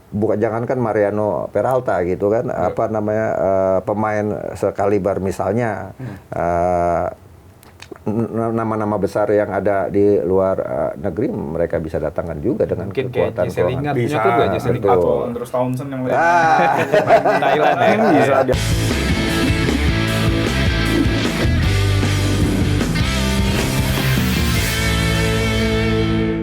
bukan jangankan Mariano Peralta gitu kan, apa namanya pemain sekaliber misalnya nama-nama besar yang ada di luar negeri mereka bisa datangkan juga dengan mungkin kekuatan kayak Jesse Lingard punya bisa klub gak Jesse Lingard? atau Andrews Townsend yang lain. Thailand ya. Bisa dia.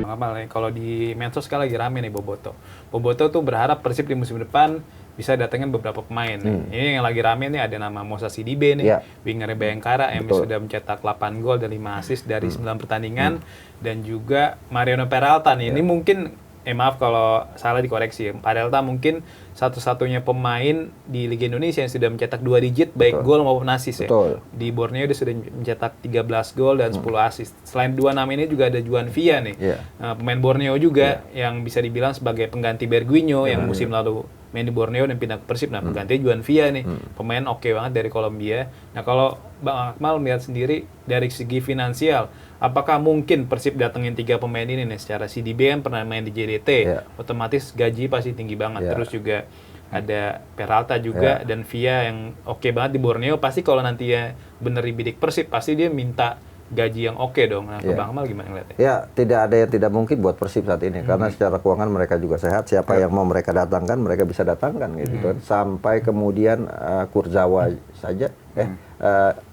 Amal nih, kalau di medsos sekarang lagi rame nih Boboto. Boboto tuh berharap Persib di musim depan bisa datengin beberapa pemain nih. Ini yang lagi rame nih ada nama Moussa Sidibe nih, winger Bayangkara yang sudah mencetak 8 gol dan 5 assist dari 9 pertandingan, dan juga Mariano Peralta nih. Ini mungkin maaf kalau salah dikoreksi. Peralta mungkin satu-satunya pemain di Liga Indonesia yang sudah mencetak 2 digit baik gol maupun assist ya. Di Borneo dia sudah mencetak 13 gol dan 10 assist. Selain dua nama ini juga ada Juan Villa nih. Pemain Borneo juga yang bisa dibilang sebagai pengganti Berguinho yang musim lalu main di Borneo dan pindah ke Persib. Nah, pengganti Juan Villa nih. Pemain oke banget dari Kolombia. Nah, kalau Bang Akmal melihat sendiri dari segi finansial, apakah mungkin Persib datengin 3 pemain ini nih? Secara Sidibe kan pernah main di JDT, otomatis gaji pasti tinggi banget. Terus juga ada Peralta juga dan Villa yang oke banget di Borneo. Pasti kalau nanti ya bener dibidik Persib, pasti dia minta gaji yang oke dong. Nah, Bang Akmal gimana ngeliatnya? Ya, tidak ada yang tidak mungkin buat Persib saat ini karena secara keuangan mereka juga sehat. Siapa yang mau mereka datangkan, mereka bisa datangkan gitu kan. Sampai kemudian Kurzawa saja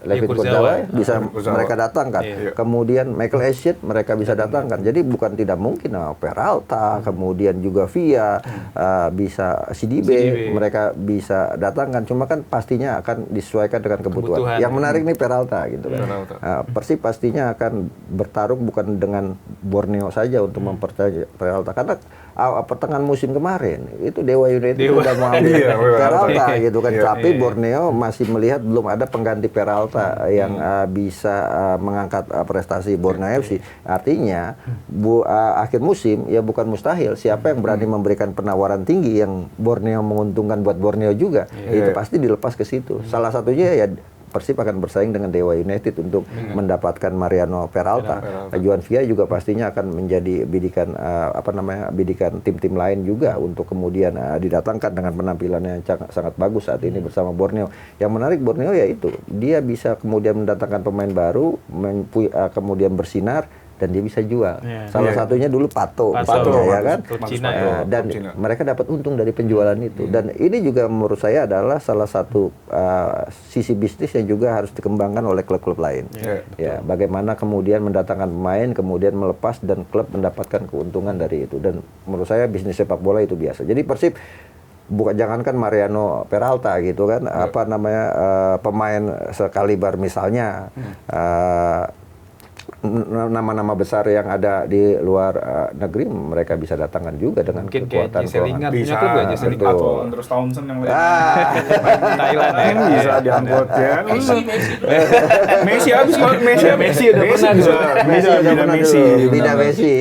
Levin Kurzawa bisa mereka datangkan. Kemudian Michael Essien mereka bisa datangkan. Jadi bukan tidak mungkin Peralta, kemudian juga Villa, bisa Sidibe mereka bisa datangkan. Cuma kan pastinya akan disesuaikan dengan kebutuhan. Yang menarik nih Peralta gitu kan. Persib pastinya akan bertarung bukan dengan Borneo saja untuk mempercayai Peralta karena pertengahan musim kemarin itu Dewa United sudah mau ambil Peralta gitu kan. Tapi Borneo masih melihat belum ada pengganti Peralta yang bisa mengangkat prestasi Borneo FC. Artinya akhir musim ya bukan mustahil siapa yang berani memberikan penawaran tinggi yang Borneo menguntungkan buat Borneo juga itu pasti dilepas ke situ. Salah satunya ya Persib akan bersaing dengan Dewa United untuk mendapatkan Mariano Peralta. Juan Villa juga pastinya akan menjadi bidikan bidikan tim-tim lain juga untuk kemudian didatangkan dengan penampilan yang sangat bagus saat ini bersama Borneo. Yang menarik Borneo ya itu, dia bisa kemudian mendatangkan pemain baru, kemudian bersinar dan dia bisa jual. Salah satunya dulu Pato misalnya, ya kan? Dan mereka dapat untung dari penjualan itu. Dan ini juga menurut saya adalah salah satu sisi bisnis yang juga harus dikembangkan oleh klub-klub lain. Ya, bagaimana kemudian mendatangkan pemain, kemudian melepas dan klub mendapatkan keuntungan dari itu. Dan menurut saya bisnis sepak bola itu biasa. Jadi Persib bukan jangankan Mariano Peralta gitu kan, apa namanya pemain sekaliber misalnya nama-nama besar yang ada di luar negeri mereka bisa datangkan juga dengan mungkin kekuatan Jesse Lingard punya klub gak Jesse Lingard? Atau Andrews Townsend yang lain. Thailand ya. Bisa diangkut ya. Messi habis Messi udah pernah Messi. Bina Messi.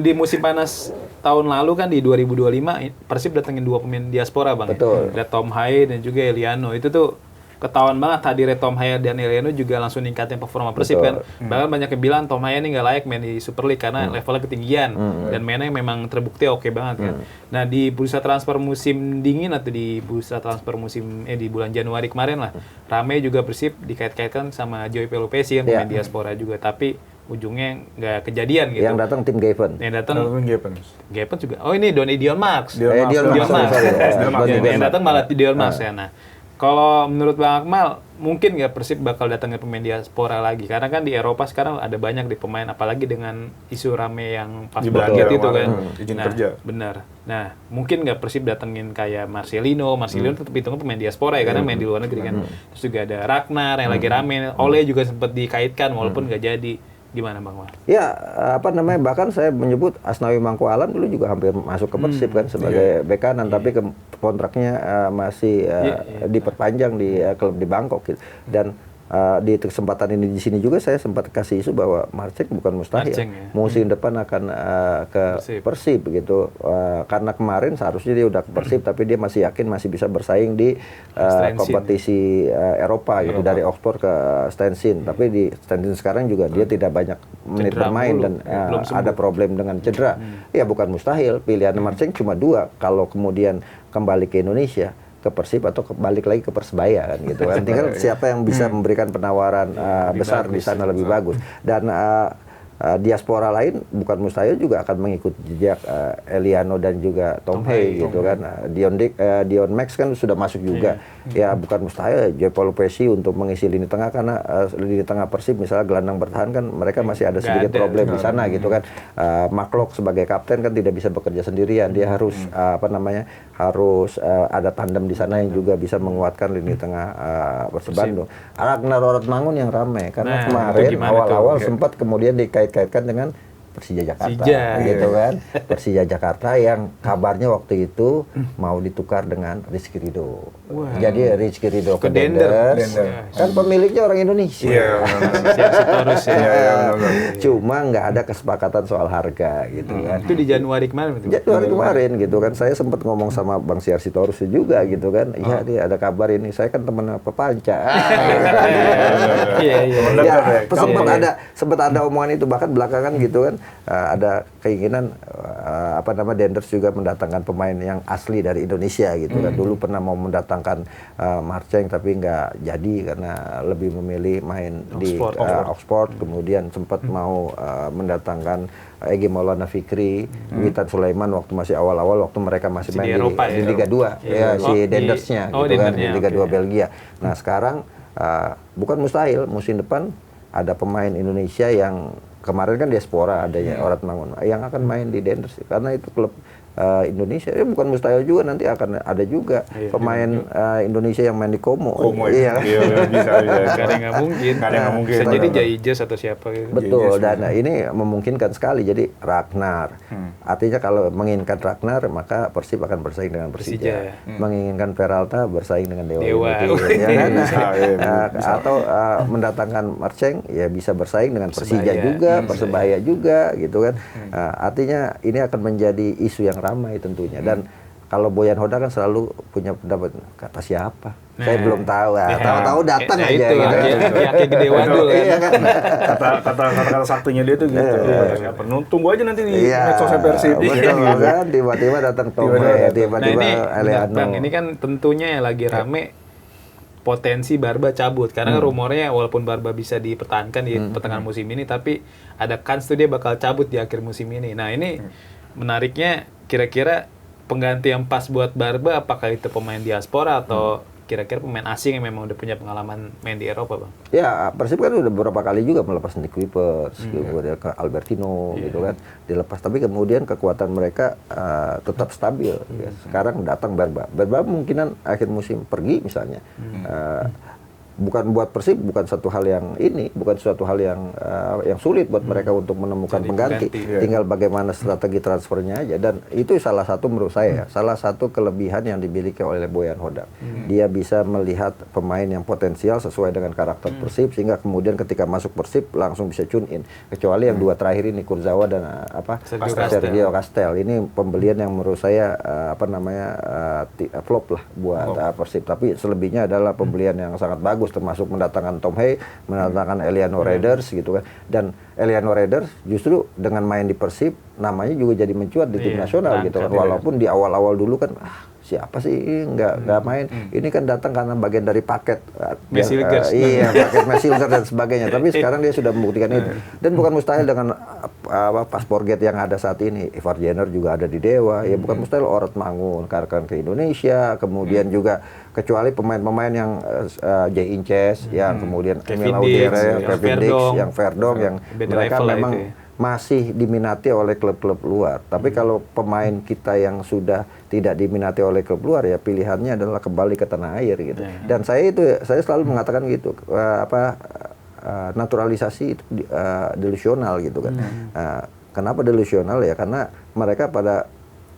Di musim panas tahun lalu kan di 2025 Persib datengin 2 pemain diaspora Bang. Betul. Ada Tom Haye dan juga Eliano. Itu tuh ketahuan banget hadirnya Tom Haye dan Eliano juga langsung ningkatin performa Persib kan. Bahkan banyak yang bilang Tom Haye ini nggak layak main di Super League karena levelnya ketinggian dan mainnya memang terbukti oke banget kan. Nah di bursa transfer musim dingin atau di bursa transfer musim di bulan Januari kemarin lah, rame juga Persib dikait-kaitkan sama Joey Pelupesi kan pemain diaspora juga, tapi ujungnya nggak kejadian gitu. Yang datang tim Gaven. Yang datang Gaven juga. Oh ini Dion Max. Dion Max. Yang datang malah Dion Max ya. Nah, kalau menurut Bang Akmal, mungkin nggak Persib bakal datangin pemain diaspora lagi? Karena kan di Eropa sekarang ada banyak di pemain, apalagi dengan isu rame yang paspor gitu kan. Izin kerja. Benar. Nah, mungkin nggak Persib datengin kayak Marcelino tetap hitungnya pemain diaspora ya, karena main di luar negeri kan. Terus juga ada Ragnar yang lagi rame. Ole juga sempat dikaitkan walaupun nggak jadi. Gimana Bang Akmal? Ya, bahkan saya menyebut Asnawi Mangku Alam dulu juga hampir masuk ke Persib kan sebagai bek kanan, tapi kontraknya masih diperpanjang di klub di Bangkok gitu. Dan di kesempatan ini di sini juga saya sempat kasih isu bahwa Marceng bukan mustahil musim depan akan ke Persib gitu, karena kemarin seharusnya dia udah ke Persib tapi dia masih yakin masih bisa bersaing di kompetisi Eropa gitu, dari Oxford ke Stensin, tapi di Stensin sekarang juga dia tidak banyak menit bermain dan ada problem dengan cedera. Ya bukan mustahil, pilihan Marceng cuma dua, kalau kemudian kembali ke Indonesia, ke Persib atau balik lagi ke Persebaya kan gitu kan. Tinggal siapa yang bisa memberikan penawaran besar di sana lebih bagus. Dan diaspora lain bukan mustahil juga akan mengikuti jejak Eliano dan juga Tom Hay gitu kan. Dion Max kan sudah masuk juga. Ya bukan mustahil Joy Paulo Pesci untuk mengisi lini tengah, karena lini tengah Persib misalnya gelandang bertahan kan mereka masih ada sedikit problem di sana gitu kan. Maklok sebagai kapten kan tidak bisa bekerja sendirian, dia harus harus ada tandem di sana yang juga bisa menguatkan lini tengah Persib Bandung. Ragnar Oratmangun yang ramai karena kemarin awal-awal sempat kemudian dikait-kaitkan dengan Persija Jakarta gitu kan. Persija Jakarta yang kabarnya waktu itu mau ditukar dengan Rizky Ridho. Jadi Rizky Ridho ke Denders. Kan pemiliknya orang Indonesia. Cuma nggak ada kesepakatan soal harga gitu kan. Itu di Januari kemarin. Januari kemarin gitu kan. Saya sempat ngomong sama Bang Siar Sitorus juga gitu kan. Iya dia ada kabar ini. Saya kan teman Pepanca. Sempat ada omongan itu, bahkan belakangan gitu kan. Ada keinginan Denders juga mendatangkan pemain yang asli dari Indonesia gitu kan. Dulu pernah mau mendatangkan Marceng tapi nggak jadi karena lebih memilih main di Oxford. Kemudian sempat mau mendatangkan Egy Maulana Fikri, Witan Sulaiman waktu masih awal-awal waktu mereka masih main di Liga 2 si Dendersnya gitu kan, di Liga 2 Belgia. Nah sekarang bukan mustahil musim depan ada pemain Indonesia yang kemarin kan diaspora adanya Oratmangun yang akan main di Denders, karena itu klub Indonesia. Bukan mustahil juga nanti akan ada juga pemain Indonesia yang main di Como. Iya bisa aja. Gak ada yang mungkin. Bisa jadi Jaijaz atau siapa gitu. Betul, dan ini memungkinkan sekali. Jadi Ragnar, artinya kalau menginginkan Ragnar maka Persib akan bersaing dengan Persija. Menginginkan Peralta bersaing dengan Dewa. Atau mendatangkan Marceng ya bisa bersaing dengan Persija juga, Persebaya juga gitu kan. Artinya ini akan menjadi isu yang ramai tentunya. Dan kalau Boyan Hoda kan selalu punya pendapat, kata siapa? Saya belum tahu. Tahu-tahu datang aja itu, gitu. Kayak gede wadul kan. Kata saktinya dia tuh gitu. Siapa? Tunggu aja nanti di medsosnya Persib. Betul kan, tiba-tiba datang Tom Hay, tiba-tiba Eliano. Bang, ini kan tentunya yang lagi rame potensi Barba cabut, karena rumornya walaupun Barba bisa dipertahankan di pertengahan musim ini, tapi ada kans tuh dia bakal cabut di akhir musim ini. Nah ini menariknya, kira-kira pengganti yang pas buat Barba apakah itu pemain diaspora atau kira-kira pemain asing yang memang udah punya pengalaman main di Eropa, Bang? Ya, Persib kan udah beberapa kali juga melepas Nick Kuipers, kemudian ke Albertino gitu kan, dilepas. Tapi kemudian kekuatan mereka tetap stabil. Ya. Sekarang datang Barba. Barba mungkinan akhir musim pergi misalnya. Bukan buat Persib, bukan suatu hal yang sulit buat mereka untuk menemukan pengganti. Tinggal bagaimana strategi transfernya aja. Dan itu salah satu menurut saya, salah satu kelebihan yang dimiliki oleh Boyan Hoda. Dia bisa melihat pemain yang potensial sesuai dengan karakter Persib, sehingga kemudian ketika masuk Persib langsung bisa tune in. Kecuali yang dua terakhir ini, Kurzawa dan Sergio Castel. Ini pembelian yang menurut saya flop lah buat Persib. Tapi selebihnya adalah pembelian yang sangat bagus, termasuk mendatangkan Tom Hay, mendatangkan Eliano Raiders gitu kan. Dan Eliano Raiders justru dengan main di Persib namanya juga jadi mencuat di tim nasional gitu kan. Walaupun di awal-awal dulu kan siapa sih nggak main. Ini kan datang karena bagian dari paket paket Mesilgers dan sebagainya. Tapi sekarang dia sudah membuktikan itu. Dan bukan mustahil dengan paspor gate yang ada saat ini. Ivar Jenner juga ada di Dewa. Ya bukan mustahil Oratmangun karena ke Indonesia. Kemudian juga kecuali pemain-pemain yang Jay Inces, yang kemudian Emil Audire, Kevin Dix, yang Verdong, yang mereka memang masih diminati oleh klub-klub luar. Tapi kalau pemain kita yang sudah tidak diminati oleh klub luar, ya pilihannya adalah kembali ke tanah air gitu. Dan saya selalu mengatakan gitu, naturalisasi itu delusional gitu kan. Kenapa delusional ya? Karena mereka pada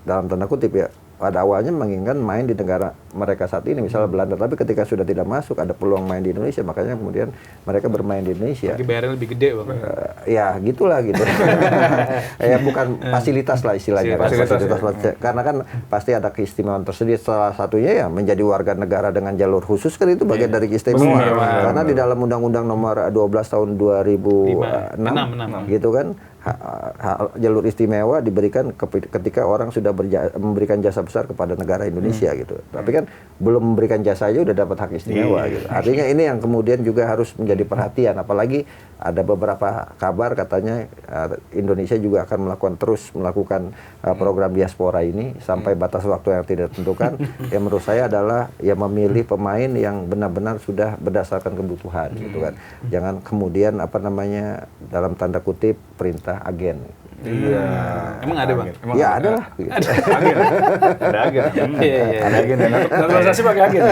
dalam tanda kutip ya pada awalnya menginginkan main di negara mereka saat ini, misalnya Belanda, tapi ketika sudah tidak masuk ada peluang main di Indonesia, makanya kemudian mereka bermain di Indonesia. Lagi bayarnya lebih gede Bang. Ya gitulah gitu. Ya bukan fasilitas lah istilahnya, fasilitas. Karena kan pasti ada keistimewaan tersendiri. Salah satunya ya menjadi warga negara dengan jalur khusus kan itu bagian dari keistimewaan. Karena di dalam Undang-Undang Nomor 12 tahun 2006 gitu kan, jalur istimewa diberikan ketika orang sudah memberikan jasa besar kepada negara Indonesia gitu. Tapi kan belum memberikan jasa aja udah dapat hak istimewa gitu. Artinya ini yang kemudian juga harus menjadi perhatian, apalagi ada beberapa kabar katanya Indonesia juga akan terus melakukan program diaspora ini sampai batas waktu yang tidak ditentukan. Yang menurut saya adalah ya memilih pemain yang benar-benar sudah berdasarkan kebutuhan gitu kan. Jangan kemudian dalam tanda kutip perintah agen. Iya. Emang ada Bang? Ya ada lah. Ada agen. Ada agen. Ada agen. Naturalisasi pakai agen.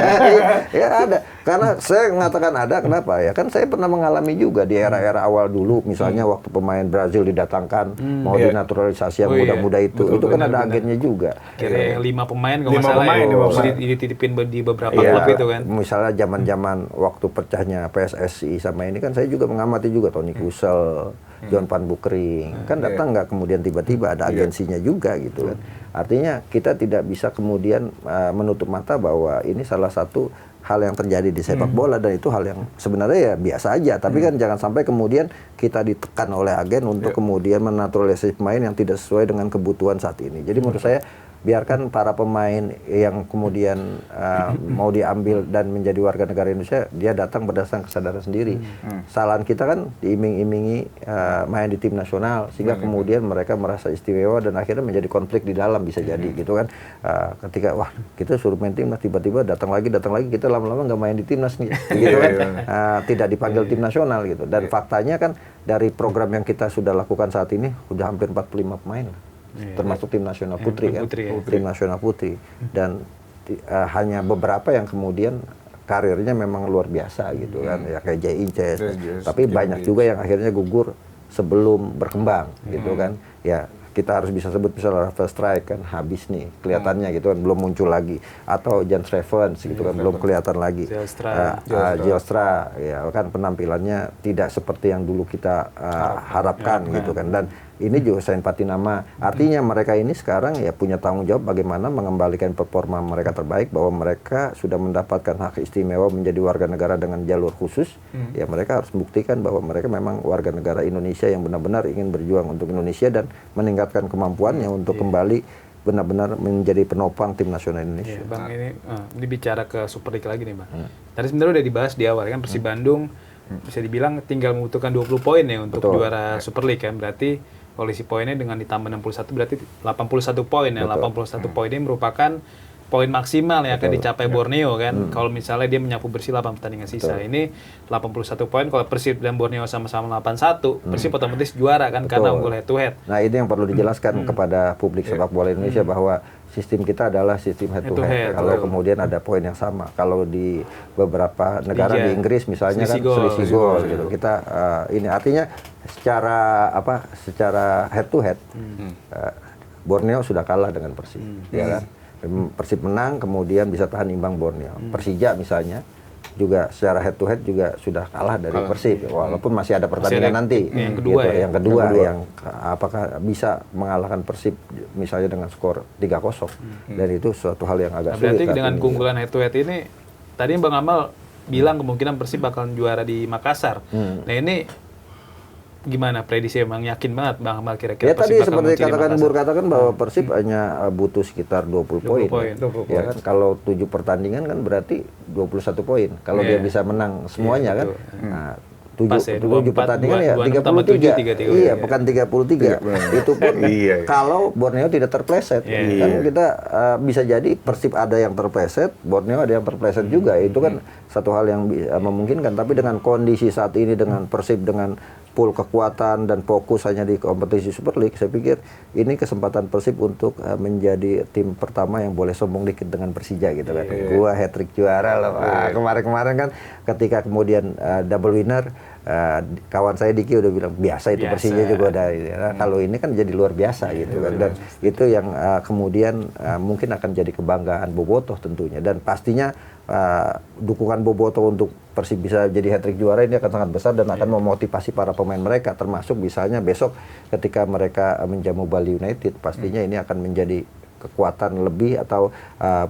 Ya ada. Karena saya mengatakan ada, kenapa ya? Kan saya pernah mengalami juga di era-era awal dulu, misalnya waktu pemain Brazil didatangkan, mau dinaturalisasi yang muda-muda itu kan ada agennya juga. Kira 5 pemain kalau nggak salah ya, dititipin di beberapa klub itu kan. Misalnya zaman-zaman waktu pecahnya PSSI sama ini kan saya juga mengamati juga Tony Kusel, John Van Bukering, kan datang nggak kemudian tiba-tiba ada agensinya juga gitu kan. Artinya kita tidak bisa kemudian menutup mata bahwa ini salah satu hal yang terjadi di sepak bola, dan itu hal yang sebenarnya ya biasa aja. Tapi kan jangan sampai kemudian kita ditekan oleh agen untuk kemudian menaturalisasi pemain yang tidak sesuai dengan kebutuhan saat ini. Jadi menurut saya biarkan para pemain yang kemudian mau diambil dan menjadi warga negara Indonesia, dia datang berdasarkan kesadaran sendiri. Kesalahan kita kan diiming-imingi main di tim nasional, sehingga kemudian mereka merasa istimewa dan akhirnya menjadi konflik di dalam, bisa jadi gitu kan. Ketika wah kita suruh main timnas, tiba-tiba datang lagi kita lama-lama nggak main di timnas nih, gitu kan. Tidak dipanggil tim nasional gitu. Dan faktanya kan dari program yang kita sudah lakukan saat ini udah hampir 45 pemain. Termasuk tim nasional putri kan, tim nasional putri, dan hanya beberapa yang kemudian karirnya memang luar biasa gitu kan, ya kayak Jay Inces, tapi banyak juga yang akhirnya gugur sebelum berkembang gitu kan. Ya kita harus bisa sebut misalnya Rafael Strike kan habis nih kelihatannya gitu kan, belum muncul lagi, atau Jan Stevens gitu kan belum kelihatan lagi. Jiostra ya kan penampilannya tidak seperti yang dulu kita harapkan gitu kan. Dan ini juga Sain Patinama, artinya mereka ini sekarang ya punya tanggung jawab bagaimana mengembalikan performa mereka terbaik, bahwa mereka sudah mendapatkan hak istimewa menjadi warga negara dengan jalur khusus. Ya mereka harus membuktikan bahwa mereka memang warga negara Indonesia yang benar-benar ingin berjuang untuk Indonesia dan meningkatkan kemampuannya untuk kembali benar-benar menjadi penopang tim nasional Indonesia. Bang, ini bicara ke Super League lagi nih Bang. Tadi sebenarnya udah dibahas di awal kan, Persib Bandung bisa dibilang tinggal membutuhkan 20 poin ya untuk juara Super League kan. Berarti koalisi poinnya dengan ditambah 61 berarti 81 poin ya. 81 poin ini merupakan poin maksimal yang akan dicapai Borneo kan. Kalau misalnya dia menyapu bersih 8 pertandingan sisa. Ini 81 poin, kalau Persib dan Borneo sama-sama 81, Persib otomatis juara kan karena unggul head to head. Nah, ini yang perlu dijelaskan kepada publik sepak bola Indonesia bahwa sistem kita adalah sistem head to head. Kalau kemudian ada poin yang sama. Kalau di beberapa negara di Inggris misalnya kan selisih gol gitu. Kita ini artinya secara head to head Borneo sudah kalah dengan Persib, ya kan? Persib menang kemudian bisa tahan imbang Borneo. Persija misalnya juga secara head to head juga sudah kalah dari Persib, walaupun masih ada pertandingan nanti yang kedua yang apakah bisa mengalahkan Persib misalnya dengan skor 3-0. Dan itu suatu hal yang agak sulit. Berarti dengan keunggulan head to head ini tadi Bang Amal bilang kemungkinan Persib bakalan juara di Makassar. Nah ini gimana prediksi, emang yakin banget Bang Amal kira-kira ya tadi seperti katakan bahwa Persib hanya butuh sekitar 20 poin. Ya kan, kalau 7 pertandingan kan berarti 21 poin. Kalau dia bisa menang semuanya kan. Nah, 7 pertandingan ya 33. Iya, pekan 33. Itu pun kalau Borneo tidak terpleset. Kan kita bisa jadi Persib ada yang terpleset, Borneo ada yang terpleset juga. Itu kan satu hal yang memungkinkan, tapi dengan kondisi saat ini dengan Persib dengan full kekuatan dan fokus hanya di kompetisi Super League, saya pikir ini kesempatan Persib untuk menjadi tim pertama yang boleh sombong dikit dengan Persija gitu kan. Gua hat-trick juara loh. Kemarin-kemarin kan ketika kemudian double winner kawan saya Diki udah bilang biasa itu Persija juga udah. Nah, kalau ini kan jadi luar biasa gitu kan, dan itu yang kemudian mungkin akan jadi kebanggaan Bobotoh tentunya, dan pastinya dukungan Bobotoh untuk Persib bisa jadi hat-trick juara ini akan sangat besar dan akan memotivasi para pemain mereka, termasuk misalnya besok ketika mereka menjamu Bali United, pastinya ini akan menjadi kekuatan lebih atau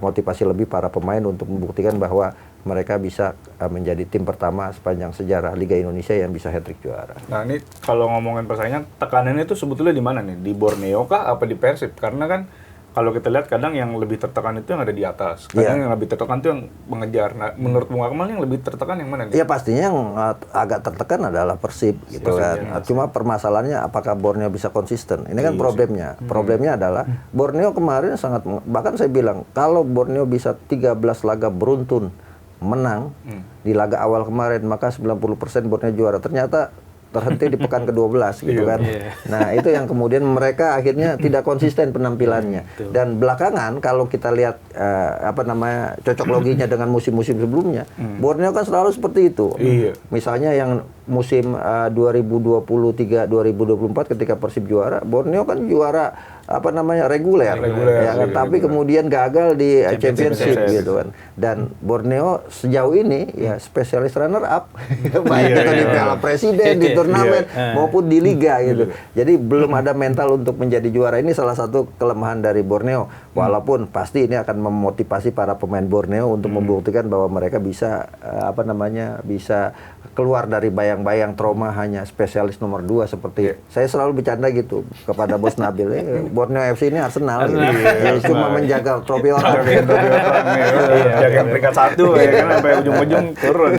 motivasi lebih para pemain untuk membuktikan bahwa mereka bisa menjadi tim pertama sepanjang sejarah Liga Indonesia yang bisa hat-trick juara. Nah ini kalau ngomongin persaingan, tekanannya itu sebetulnya di mana nih? Di Borneo kah apa di Persib? Karena kan kalau kita lihat kadang yang lebih tertekan itu yang ada di atas. Kadang yang lebih tertekan itu yang mengejar. Nah, menurut Bung Akmal yang lebih tertekan yang mana nih? Ya pastinya yang agak tertekan adalah Persib gitu kan. Cuma permasalahannya apakah Borneo bisa konsisten? Ini kan problemnya. Problemnya adalah Borneo kemarin sangat, bahkan saya bilang kalau Borneo bisa 13 laga beruntun menang di laga awal kemarin, maka 90% Borneo juara. Ternyata terhenti di pekan ke-12 gitu kan. Nah, itu yang kemudian mereka akhirnya tidak konsisten penampilannya. Dan belakangan kalau kita lihat cocok loginya dengan musim-musim sebelumnya, Borneo kan selalu seperti itu. Misalnya yang musim 2023-2024 ketika Persib juara, Borneo kan juara reguler ya kan, tapi kemudian gagal di championship gitu kan. Dan Borneo sejauh ini ya spesialis runner up baik itu di Piala Presiden, di turnamen maupun di liga gitu. Jadi belum ada mental untuk menjadi juara. Ini salah satu kelemahan dari Borneo. Walaupun pasti ini akan memotivasi para pemain Borneo untuk membuktikan bahwa mereka bisa bisa keluar dari bayang-bayang trauma hanya spesialis nomor 2 seperti saya selalu bercanda gitu kepada Bos Nabil. Borneo FC ini Arsenal. Cuma menjaga trofi orang. Jaga peringkat 1 ya kan sampai ujung-ujung turun.